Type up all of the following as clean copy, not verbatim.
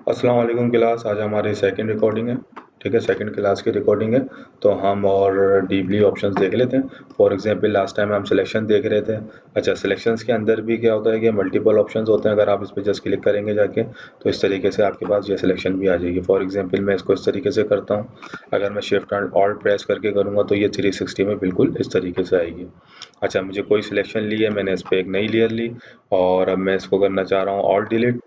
अस्सलाम वालेकुम क्लास। आज हमारी सेकंड रिकॉर्डिंग है। ठीक है, सेकंड क्लास की रिकॉर्डिंग है। तो हम और डीपली ऑप्शंस देख लेते हैं। फॉर एग्जांपल लास्ट टाइम हम सिलेक्शन देख रहे थे। अच्छा, सिलेक्शंस के अंदर भी क्या होता है कि मल्टीपल ऑप्शंस होते हैं। अगर आप इस पर जस्ट क्लिक करेंगे जाके तो इस तरीके से आपके पास ये सिलेक्शन भी आ जाएगी। फॉर एग्जाम्पल मैं इसको इस तरीके से करता हूँ। अगर मैं शिफ्ट एंड ऑल्ट प्रेस करके करूँगा तो ये 360 में बिल्कुल इस तरीके से आएगी। अच्छा, मुझे कोई सिलेक्शन ली है, मैंने इस पर एक नई लेयर ली और अब मैं इसको करना चाह रहा हूँ ऑल्ट डिलीट।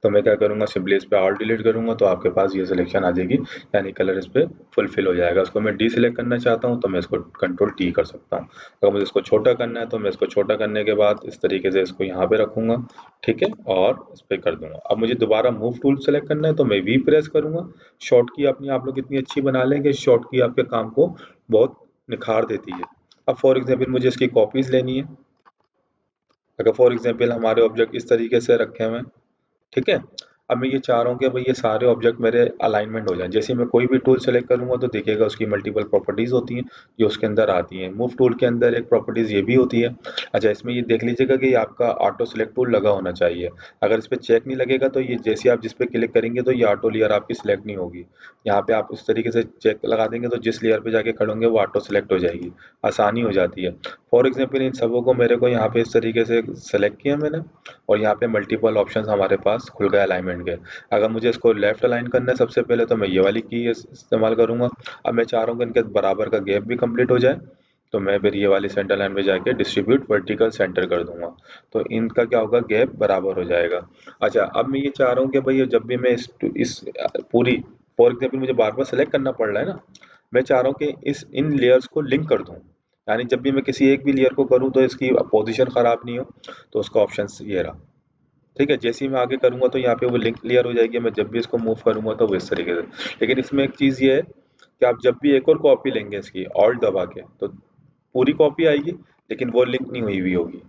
तो मैं क्या करूँगा, सिंपली इस पे ऑल डिलीट करूँगा तो आपके पास ये सिलेक्शन आ जाएगी, यानी कलर इस पे फुलफिल हो जाएगा। उसको मैं डीसिलेक्ट करना चाहता हूँ तो मैं इसको कंट्रोल टी कर सकता हूँ। अगर मुझे इसको छोटा करना है तो मैं इसको छोटा करने के बाद इस तरीके से इसको यहाँ पे रखूँगा। ठीक है, और इस पे कर दूँगा। अब मुझे दोबारा मूव टूल सेलेक्ट करना है तो मैं वी प्रेस करूँगा। शॉर्ट की अपनी आप लोग इतनी अच्छी बना लेंगे, शॉर्ट की आपके काम को बहुत निखार देती है। अब फॉर एग्जाम्पल मुझे इसकी कॉपीज़ लेनी है। अगर फॉर एग्जाम्पल हमारे ऑब्जेक्ट इस तरीके से रखे हुए हैं, ठीक है। अब मैं ये चाह रहा हूँ कि भाई ये सारे ऑब्जेक्ट मेरे अलाइनमेंट हो जाएं। जैसे मैं कोई भी टूल सेलेक्ट करूंगा तो देखिएगा उसकी मल्टीपल प्रॉपर्टीज होती हैं जो उसके अंदर आती हैं। मूव टूल के अंदर एक प्रॉपर्टीज ये भी होती है। अच्छा, इसमें ये देख लीजिएगा कि ये आपका ऑटो सेलेक्ट टूल लगा होना चाहिए। अगर इस पर चेक नहीं लगेगा तो ये जैसे आप जिस पे क्लिक करेंगे तो ये ऑटो लेयर आपकी सिलेक्ट नहीं होगी। यहाँ पे आप इस तरीके से चेक लगा देंगे तो जिस लेयर पे जाके खड़े होंगे वो ऑटो सेलेक्ट हो जाएगी। आसानी हो जाती है। फॉर एग्जाम्पल इन सबों को मेरे को यहाँ पे इस तरीके से सेलेक्ट किया मैंने और यहाँ पे मल्टीपल ऑप्शंस हमारे पास खुल गए अलाइनमेंट के। अगर मुझे इसको लेफ्ट अलाइन करना है सबसे पहले तो मैं ये वाली की इस्तेमाल करूंगा। अब मैं चाह रहा हूँ कि इनके बराबर का गैप भी कंप्लीट हो जाए तो मैं फिर ये वाली सेंटर लाइन पे जाके डिस्ट्रीब्यूट वर्टिकल सेंटर कर दूंगा। तो इनका क्या होगा, गैप बराबर हो जाएगा। अच्छा, अब मैं ये चाह रहा हूँ कि भाई जब भी मैं इस पूरी, फॉर एग्जाम्पल मुझे बार बार सेलेक्ट करना पड़ रहा है ना, मैं चाह रहा हूँ कि इस इन लेयर्स को लिंक कर दूं। यानी जब भी मैं किसी एक भी लेयर को करूँ तो इसकी पोजीशन खराब नहीं हो। तो उसका ऑप्शन ये रहा। ठीक है, जैसे ही मैं आगे करूँगा तो यहाँ पे वो लिंक क्लियर हो जाएगी। मैं जब भी इसको मूव करूँगा तो वो इस तरीके से। लेकिन इसमें एक चीज़ ये है कि आप जब भी एक और कॉपी लेंगे इसकी ऑल्ट दबा के तो पूरी कॉपी आएगी लेकिन वो लिंक नहीं हुई हुई होगी।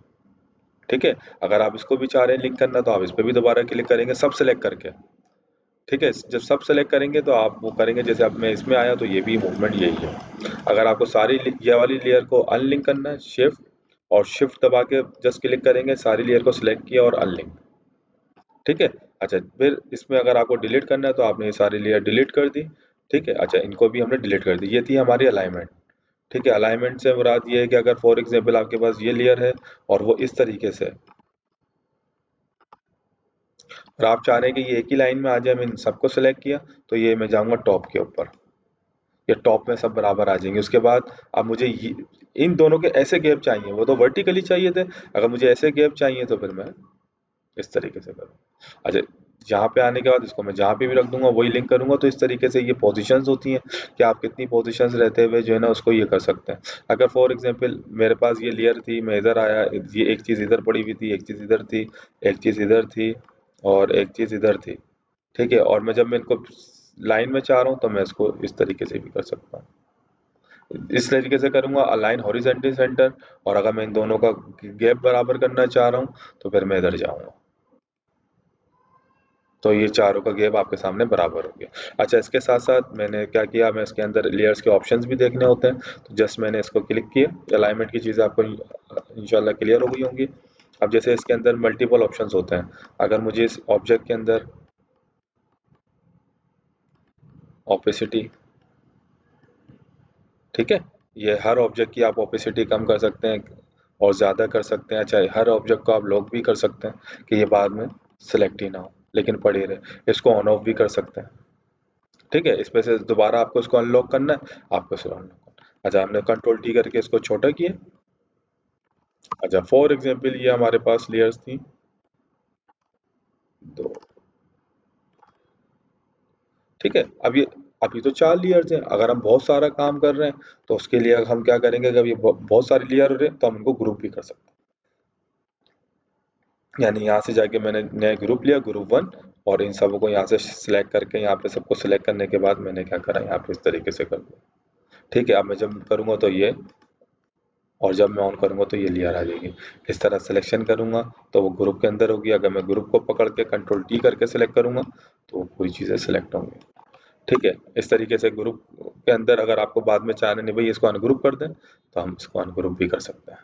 ठीक है, अगर आप इसको भी चाह रहे हैं लिंक करना तो आप इस पर भी दोबारा क्लिक करेंगे सब सेलेक्ट करके। ठीक है, जब सब सेलेक्ट करेंगे तो आप वो करेंगे, जैसे अब मैं इसमें आया तो ये भी मूवमेंट यही है। अगर आपको सारी ये वाली लेयर को अनलिंक करना है, शिफ्ट और शिफ्ट दबा के जस्ट क्लिक करेंगे, सारी लेयर को सिलेक्ट किया और अनलिंक। ठीक है। अच्छा, फिर इसमें अगर आपको डिलीट करना है तो आपने ये सारी लेयर डिलीट कर दी। ठीक है। अच्छा, इनको भी हमने डिलीट कर दी। ये थी हमारी अलाइनमेंट। ठीक है, अलाइनमेंट से मुराद ये है कि अगर फॉर एग्जांपल आपके पास ये लेयर है और वो इस तरीके से है और आप चाह रहे हैं कि ये एक ही लाइन में आ जाए, मैंने सबको सेलेक्ट किया तो ये मैं जाऊंगा टॉप के ऊपर, ये टॉप में सब बराबर आ जाएंगे। उसके बाद अब मुझे इन दोनों के ऐसे गैप चाहिए, वो तो वर्टिकली चाहिए थे। अगर मुझे ऐसे गैप चाहिए तो फिर मैं इस तरीके से करूँ। अच्छा, यहाँ पे आने के बाद इसको मैं जहाँ पे भी रख दूंगा वही लिंक करूंगा। तो इस तरीके से ये पोजीशंस होती हैं कि आप कितनी पोजीशंस रहते हुए जो है ना उसको ये कर सकते हैं। अगर फॉर एग्जांपल मेरे पास ये लेयर थी, मैं इधर आया, ये एक चीज़ इधर पड़ी हुई थी, एक चीज़ इधर थी, एक चीज़ इधर थी और एक चीज़ इधर थी। ठीक है, और मैं जब मैं इनको लाइन में चाह रहा हूँ तो मैं इसको इस तरीके से भी कर सकता हूँ। इस तरीके से करूंगा अलाइन हॉरिजॉन्टल सेंटर। और अगर मैं इन दोनों का गैप बराबर करना चाह रहा हूँ तो फिर मैं इधर जाऊंगा तो ये चारों का गैप आपके सामने बराबर हो गया। अच्छा, इसके साथ साथ मैंने क्या किया, मैं इसके अंदर लेयर्स के ऑप्शंस भी देखने होते हैं तो जस्ट मैंने इसको क्लिक किया। अलाइनमेंट की चीज़ें आपको इंशाल्लाह क्लियर हो गई होंगी। अब जैसे इसके अंदर मल्टीपल ऑप्शंस होते हैं, अगर मुझे इस ऑब्जेक्ट के अंदर ओपेसिटी, ठीक है, ये हर ऑब्जेक्ट की आप ओपेसिटी कम कर सकते हैं और ज़्यादा कर सकते हैं। चाहे हर ऑब्जेक्ट को आप लॉक भी कर सकते हैं कि ये बाद में सिलेक्ट ही ना हो लेकिन पड़ी रहे। इसको ऑन ऑफ भी कर सकते हैं। ठीक है, इसमें से दोबारा आपको इसको अनलॉक करना है, आपको इसको अनलॉक करना है। अच्छा, हमने कंट्रोल टी करके इसको छोटा किया। अच्छा, फॉर एग्जांपल ये हमारे पास लेयर्स थी दो। ठीक है, अब ये अभी तो 4 लेयर्स हैं। अगर हम बहुत सारा काम कर रहे हैं तो उसके लिए हम क्या करेंगे, जब ये बहुत सारे लेयर हो रहे हैं तो हम इनको ग्रुप भी कर सकते हैं। यानी यहाँ से जाके मैंने नया ग्रुप लिया, ग्रुप 1, और इन सबको यहाँ से सिलेक्ट करके यहाँ पे सबको सिलेक्ट करने के बाद मैंने क्या करा, यहाँ पे इस तरीके से कर दिया। ठीक है, अब मैं जब करूँगा तो ये, और जब मैं ऑन करूँगा तो ये लेयर आ जाएगी। इस तरह सिलेक्शन करूँगा तो वो ग्रुप के अंदर होगी। अगर मैं ग्रुप को पकड़ के कंट्रोल टी करके सिलेक्ट करूँगा तो वो पूरी चीज़ें सिलेक्ट होंगी। ठीक है, इस तरीके से ग्रुप के अंदर अगर आपको बाद में चाहना नहीं भाई इसको अनग्रुप कर दें तो हम इसको अनग्रुप भी कर सकते हैं।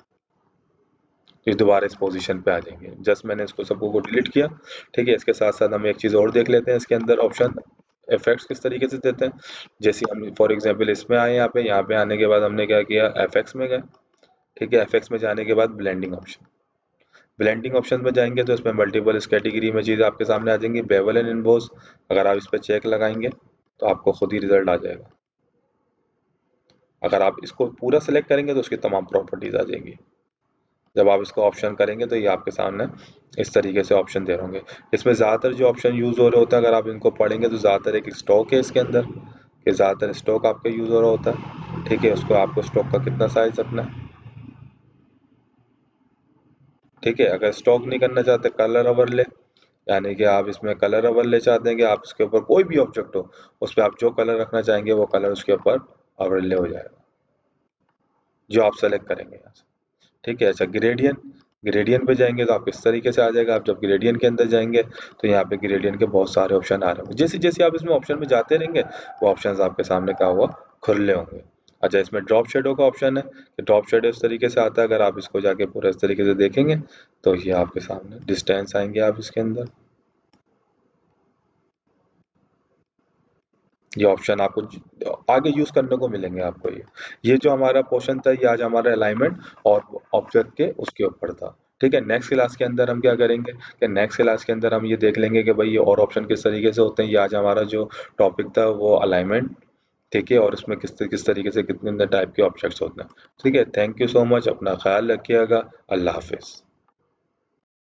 इस दोबारा इस पोजीशन पे आ जाएंगे। जस्ट मैंने इसको सबको को डिलीट किया। ठीक है, इसके साथ साथ हम एक चीज़ और देख लेते हैं इसके अंदर ऑप्शन इफेक्ट्स किस तरीके से देते हैं। जैसे हम फॉर एग्जांपल इसमें आए, यहाँ पे आने के बाद हमने क्या किया, एफएक्स में गए। ठीक है, एफएक्स में जाने के बाद ब्लेंडिंग ऑप्शन, ब्लेंडिंग ऑप्शन में जाएंगे तो इसमें मल्टीपल इस कैटेगरी में चीज़ आपके सामने आ जाएंगी, बेवल एंड इम्बोस। अगर आप इस पर चेक लगाएंगे तो आपको खुद ही रिजल्ट आ जाएगा। अगर आप इसको पूरा सेलेक्ट करेंगे तो उसकी तमाम प्रॉपर्टीज आ जाएंगी। जब आप इसको ऑप्शन करेंगे तो ये आपके सामने इस तरीके से ऑप्शन दे होंगे। इसमें ज़्यादातर जो ऑप्शन यूज़ हो रहे होते हैं, अगर आप इनको पढ़ेंगे तो ज़्यादातर एक स्टॉक है इसके अंदर, कि ज़्यादातर स्टॉक आपका यूज़ हो रहा होता है। ठीक है, उसको आपको स्टॉक का कितना साइज रखना है। ठीक है, अगर स्टॉक नहीं करना चाहते कलर ओवरले, यानी कि आप इसमें कलर ओवरले चाहते हैं कि आप इसके ऊपर कोई भी ऑब्जेक्ट हो उस पर आप जो कलर रखना चाहेंगे वो कलर उसके ऊपर ओवरले हो जाएगा, जो आप सेलेक्ट करेंगे यहाँ से। ठीक है, अच्छा ग्रेडियंट, ग्रेडियंट पे जाएंगे तो आप इस तरीके से आ जाएगा। आप जब ग्रेडियंट के अंदर जाएंगे तो यहाँ पे ग्रेडियंट के बहुत सारे ऑप्शन आ रहे होंगे। जैसे जैसे आप इसमें ऑप्शन में जाते रहेंगे वो ऑप्शन आपके सामने क्या हुआ, खुले होंगे। अच्छा, इसमें ड्रॉप शेडो का ऑप्शन है कि ड्रॉप शेडो इस तरीके से आता है। अगर आप इसको जाके पूरा इस तरीके से देखेंगे तो ये आपके सामने डिस्टेंस आएंगे आप इसके अंदर, ये ऑप्शन आपको आगे यूज करने को मिलेंगे आपको। ये जो हमारा पोर्शन था ये आज हमारा अलाइनमेंट और ऑब्जेक्ट के उसके ऊपर था। ठीक है, नेक्स्ट क्लास के अंदर हम क्या करेंगे कि नेक्स्ट क्लास के अंदर हम ये देख लेंगे कि भाई ये और ऑप्शन किस तरीके से होते हैं। ये आज हमारा जो टॉपिक था वो अलाइनमेंट। ठीक है, और इसमें किस तरीके से कितने टाइप के ऑब्जेक्ट्स होते हैं। ठीक है, थैंक यू सो मच, अपना ख्याल रखिएगा, अल्लाह हाफिज।